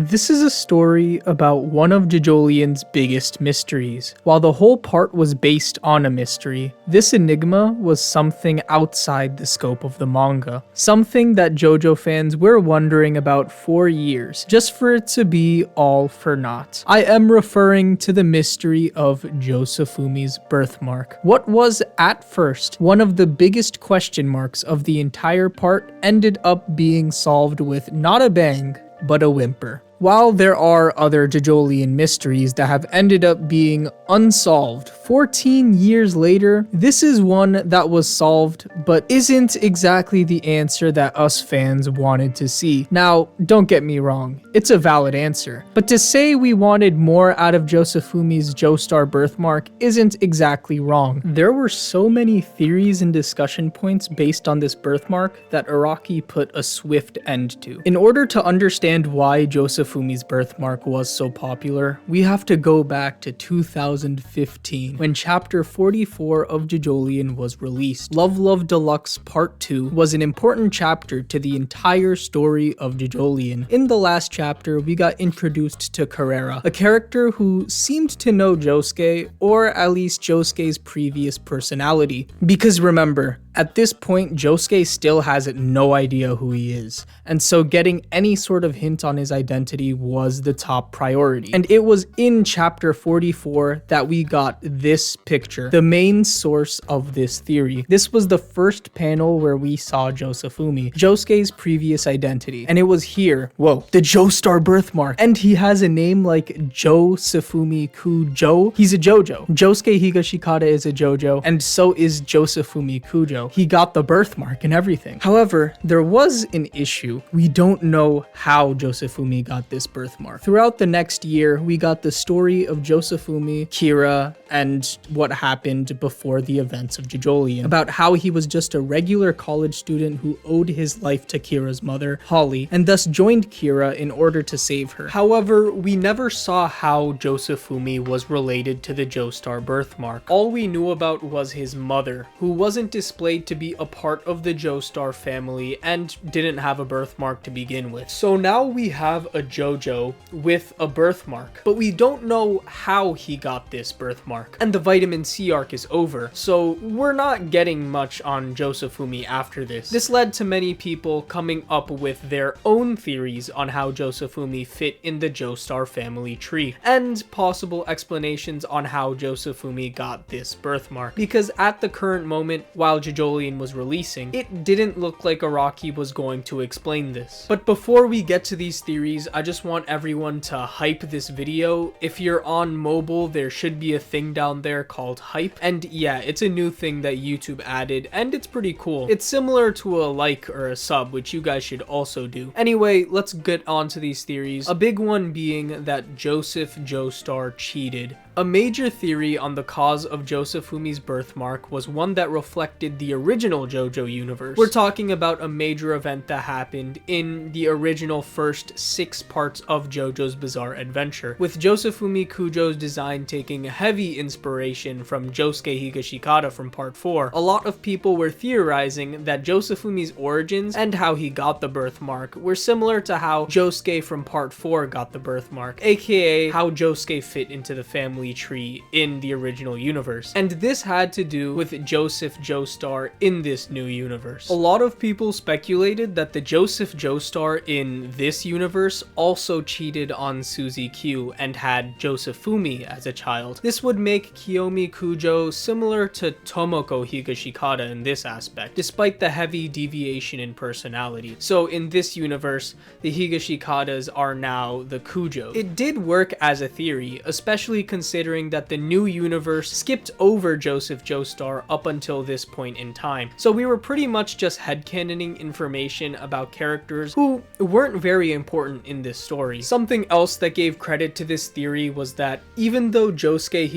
This is a story about one of JoJolian's biggest mysteries. While the whole part was based on a mystery, this enigma was something outside the scope of the manga. Something that JoJo fans were wondering about for years, just for it to be all for naught. I am referring to the mystery of Josefumi's birthmark. What was, at first, one of the biggest question marks of the entire part ended up being solved with not a bang, but a whimper. While there are other JoJolian mysteries that have ended up being unsolved 14 years later, this is one that was solved but isn't exactly the answer that us fans wanted to see. Now, don't get me wrong, it's a valid answer, but to say we wanted more out of Josefumi's Joestar birthmark isn't exactly wrong. There were so many theories and discussion points based on this birthmark that Araki put a swift end to. In order to understand why Josefumi's birthmark was so popular, we have to go back to 2015 when chapter 44 of JoJolion was released. Love Love Deluxe Part 2 was an important chapter to the entire story of JoJolion. In the last chapter, we got introduced to Carrera, a character who seemed to know Josuke, or at least Josuke's previous personality. Because remember, at this point, Josuke still has no idea who he is, and so getting any sort of hint on his identity was the top priority. And it was in chapter 44 that we got this picture, the main source of this theory. This was the first panel where we saw Josefumi, Josuke's previous identity, and it was here, whoa, the Joestar birthmark. And he has a name like Josefumi Kujo. He's a JoJo. Josuke Higashikata is a JoJo, and so is Josefumi Kujo. He got the birthmark and everything. However, there was an issue. We don't know how Josefumi got this birthmark. Throughout the next year, we got the story of Josefumi, Kira, and what happened before the events of JoJolion, about how he was just a regular college student who owed his life to Kira's mother, Holly, and thus joined Kira in order to save her. However, we never saw how Josefumi was related to the Joestar birthmark. All we knew about was his mother, who wasn't displayed to be a part of the Joestar family and didn't have a birthmark to begin with. So now we have a JoJo with a birthmark, but we don't know how he got this birthmark. And the vitamin C arc is over, so we're not getting much on Josefumi after this. This led to many people coming up with their own theories on how Josefumi fit in the Joestar family tree, and possible explanations on how Josefumi got this birthmark. Because at the current moment, while JoJolion was releasing, it didn't look like Araki was going to explain this. But before we get to these theories, I just want everyone to hype this video. If you're on mobile, there should be a thing down there called hype, and yeah, it's a new thing that YouTube added, and it's pretty cool. It's similar to a like or a sub, which you guys should also do. Anyway, let's get on to these theories. A big one being that Joseph Joestar cheated. A major theory on the cause of Josefumi's birthmark was one that reflected the original JoJo universe. We're talking about a major event that happened in the original first 6 parts of JoJo's Bizarre Adventure, with Josefumi Kujo's design taking heavy inspiration from Josuke Higashikata from part 4. A lot of people were theorizing that Josefumi's origins and how he got the birthmark were similar to how Josuke from part 4 got the birthmark, aka how Josuke fit into the family tree in the original universe. And this had to do with Joseph Joestar in this new universe. A lot of people speculated that the Joseph Joestar in this universe also cheated on Suzy Q and had Josefumi as a child. This would make Kiyomi Kujo similar to Tomoko Higashikata in this aspect, despite the heavy deviation in personality. So in this universe, the Higashikatas are now the Kujo. It did work as a theory, especially considering that the new universe skipped over Joseph Joestar up until this point in time. So we were pretty much just headcanoning information about characters who weren't very important in this story. Something else that gave credit to this theory was that even though Josuke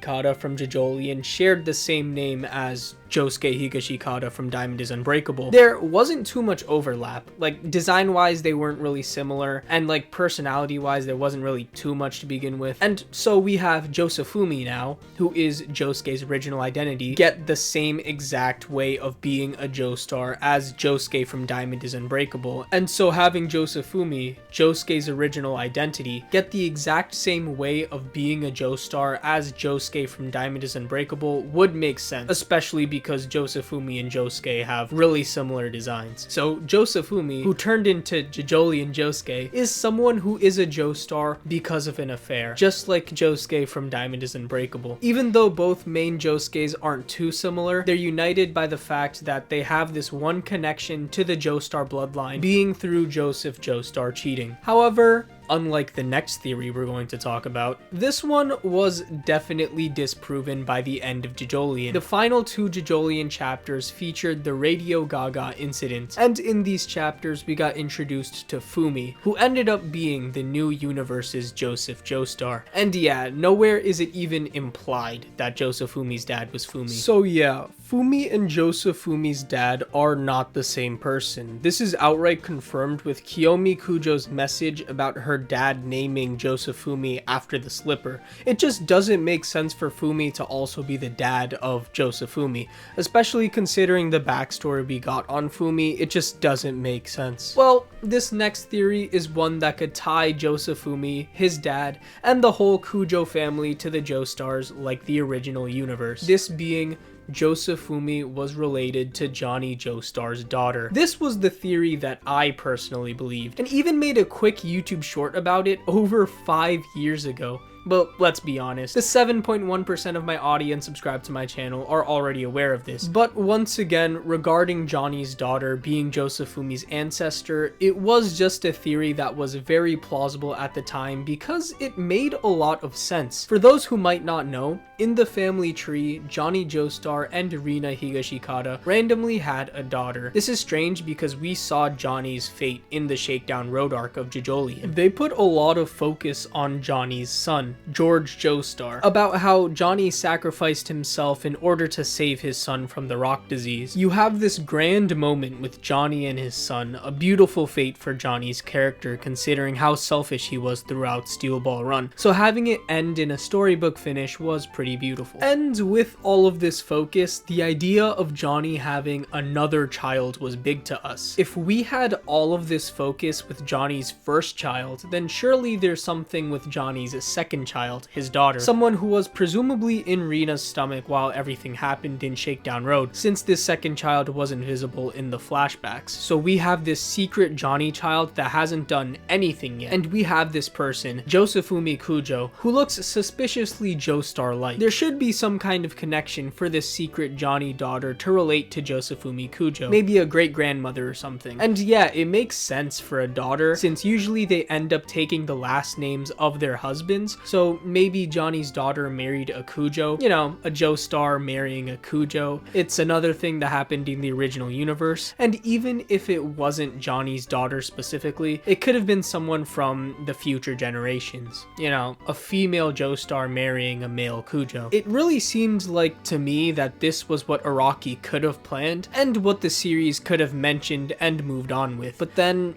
Higashikata from JoJolion shared the same name as Josuke Higashikata from Diamond is Unbreakable, there wasn't too much overlap. Like, design-wise, they weren't really similar, and like personality-wise, there wasn't really too much to begin with. And so we have Josefumi now, who is Josuke's original identity, get the same exact way of being a Joestar as Josuke from Diamond is Unbreakable. And so having Josefumi, Josuke's original identity, get the exact same way of being a Joestar as Josuke from Diamond is Unbreakable would make sense, especially because Josefumi and Josuke have really similar designs. So Josefumi, who turned into JoJolion Josuke, is someone who is a Joestar because of an affair, just like Josuke from Diamond is Unbreakable. Even though both main Josukes aren't too similar, they're united by the fact that they have this one connection to the Joestar bloodline, being through Joseph Joestar cheating. However, unlike the next theory we're going to talk about, this one was definitely disproven by the end of JoJolion. The final 2 JoJolion chapters featured the Radio Gaga incident, and in these chapters we got introduced to Fumi, who ended up being the new universe's Joseph Joestar. And yeah, nowhere is it even implied that Josefumi's dad was Fumi. So yeah, Fumi and Josefumi's dad are not the same person. This is outright confirmed with Kiyomi Kujo's message about her dad naming Josefumi after the slipper. It just doesn't make sense for Fumi to also be the dad of Josefumi, especially considering the backstory we got on Fumi. It just doesn't make sense. Well, this next theory is one that could tie Josefumi, his dad, and the whole Kujo family to the Joestars like the original universe. This being Josefumi was related to Johnny Joestar's daughter. This was the theory that I personally believed, and even made a quick YouTube short about it over 5 years ago. But let's be honest, the 7.1% of my audience subscribed to my channel are already aware of this. But once again, regarding Johnny's daughter being Josefumi's ancestor, it was just a theory that was very plausible at the time because it made a lot of sense. For those who might not know, in the family tree, Johnny Joestar and Rina Higashikata randomly had a daughter. This is strange because we saw Johnny's fate in the Shakedown Road arc of JoJolion. They put a lot of focus on Johnny's son, George Joestar, about how Johnny sacrificed himself in order to save his son from the rock disease. You have this grand moment with Johnny and his son, a beautiful fate for Johnny's character considering how selfish he was throughout Steel Ball Run. So having it end in a storybook finish was pretty beautiful. And with all of this focus, the idea of Johnny having another child was big to us. If we had all of this focus with Johnny's first child, then surely there's something with Johnny's second child, his daughter, someone who was presumably in Rina's stomach while everything happened in Shakedown Road, since this second child wasn't visible in the flashbacks. So we have this secret Johnny child that hasn't done anything yet, and we have this person, Josefumi Kujo, who looks suspiciously Joestar-like. There should be some kind of connection for this secret Johnny daughter to relate to Josefumi Kujo, maybe a great-grandmother or something. And yeah, it makes sense for a daughter, since usually they end up taking the last names of their husbands. So maybe Johnny's daughter married a Kujo, you know, a Joestar marrying a Kujo. It's another thing that happened in the original universe. And even if it wasn't Johnny's daughter specifically, it could have been someone from the future generations. You know, a female Joestar marrying a male Kujo. It really seemed like to me that this was what Araki could have planned and what the series could have mentioned and moved on with. But then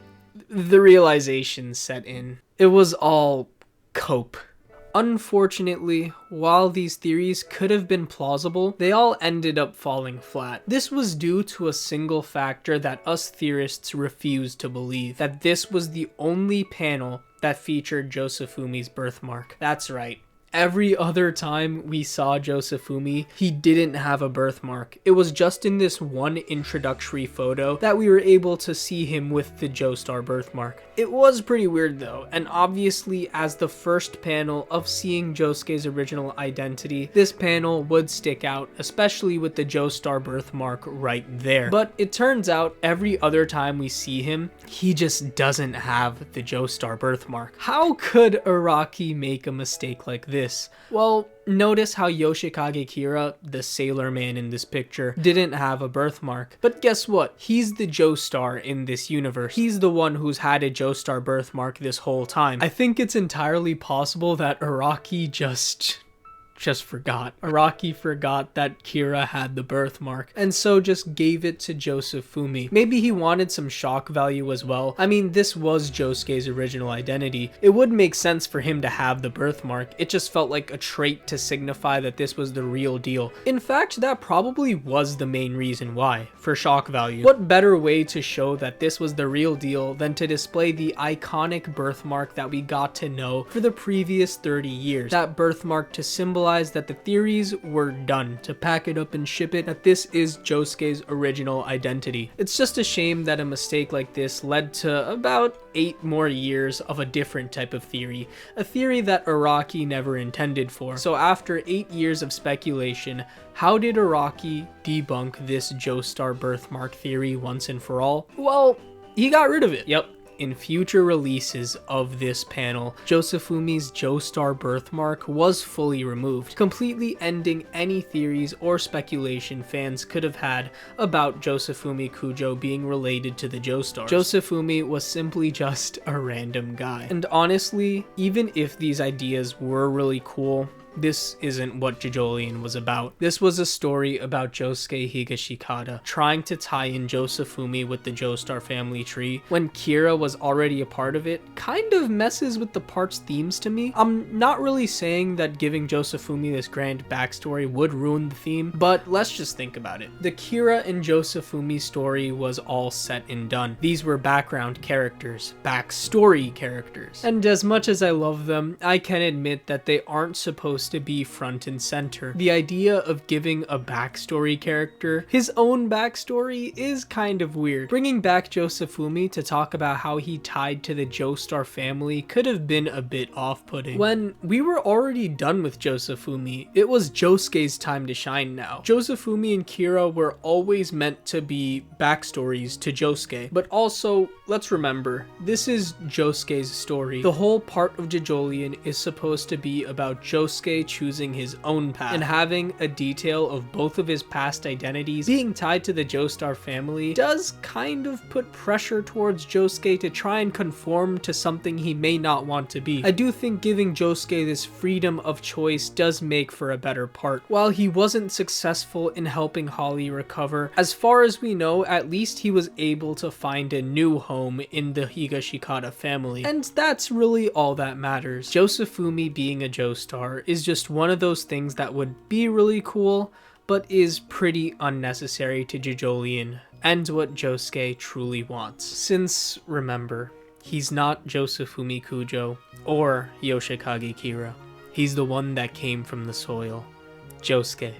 the realization set in. It was all cope. Unfortunately, while these theories could have been plausible, they all ended up falling flat. This was due to a single factor that us theorists refused to believe, that this was the only panel that featured Josefumi's birthmark. That's right. Every other time we saw Josefumi, he didn't have a birthmark. It was just in this one introductory photo that we were able to see him with the Joestar birthmark. It was pretty weird though, and obviously as the first panel of seeing Josuke's original identity, this panel would stick out, especially with the Joestar birthmark right there. But it turns out every other time we see him, he just doesn't have the Joestar birthmark. How could Araki make a mistake like this? Well, notice how Yoshikage Kira, the sailor man in this picture, didn't have a birthmark. But guess what? He's the Joestar in this universe. He's the one who's had a Joestar birthmark this whole time. I think it's entirely possible that Araki just just forgot. Araki forgot that Kira had the birthmark, and so just gave it to Josefumi. Maybe he wanted some shock value as well. I mean, this was Josuke's original identity. It would make sense for him to have the birthmark. It just felt like a trait to signify that this was the real deal. In fact, that probably was the main reason why, for shock value. What better way to show that this was the real deal than to display the iconic birthmark that we got to know for the previous 30 years. That birthmark to symbolize that the theories were done, to pack it up and ship it, that this is Josuke's original identity. It's just a shame that a mistake like this led to about 8 more years of a different type of theory, a theory that Araki never intended for. So after 8 years of speculation, how did Araki debunk this Joestar birthmark theory once and for all? Well, he got rid of it. Yep. In future releases of this panel, Josefumi's Joestar birthmark was fully removed, completely ending any theories or speculation fans could have had about Josefumi Kujo being related to the Joestars. Josefumi was simply just a random guy. And honestly, even if these ideas were really cool, this isn't what JoJolion was about. This was a story about Josuke Higashikata trying to tie in Josefumi with the Joestar family tree when Kira was already a part of it. Kind of messes with the part's themes to me. I'm not really saying that giving Josefumi this grand backstory would ruin the theme, but let's just think about it. The Kira and Josefumi story was all set and done. These were background characters, backstory characters. And as much as I love them, I can admit that they aren't supposed to be front and center. The idea of giving a backstory character his own backstory is kind of weird. Bringing back Josefumi to talk about how he tied to the Joestar family could have been a bit off-putting. When we were already done with Josefumi, it was Josuke's time to shine now. Josefumi and Kira were always meant to be backstories to Josuke, but also, let's remember, this is Josuke's story. The whole part of JoJolion is supposed to be about Josuke choosing his own path, and having a detail of both of his past identities being tied to the Joestar family does kind of put pressure towards Josuke to try and conform to something he may not want to be. I do think giving Josuke this freedom of choice does make for a better part. While he wasn't successful in helping Holly recover, as far as we know, at least he was able to find a new home in the Higashikata family, and that's really all that matters. Josefumi being a Joestar is just one of those things that would be really cool, but is pretty unnecessary to JoJolion and what Josuke truly wants. Since, remember, he's not Josefumi Kujo or Yoshikage Kira. He's the one that came from the soil, Josuke.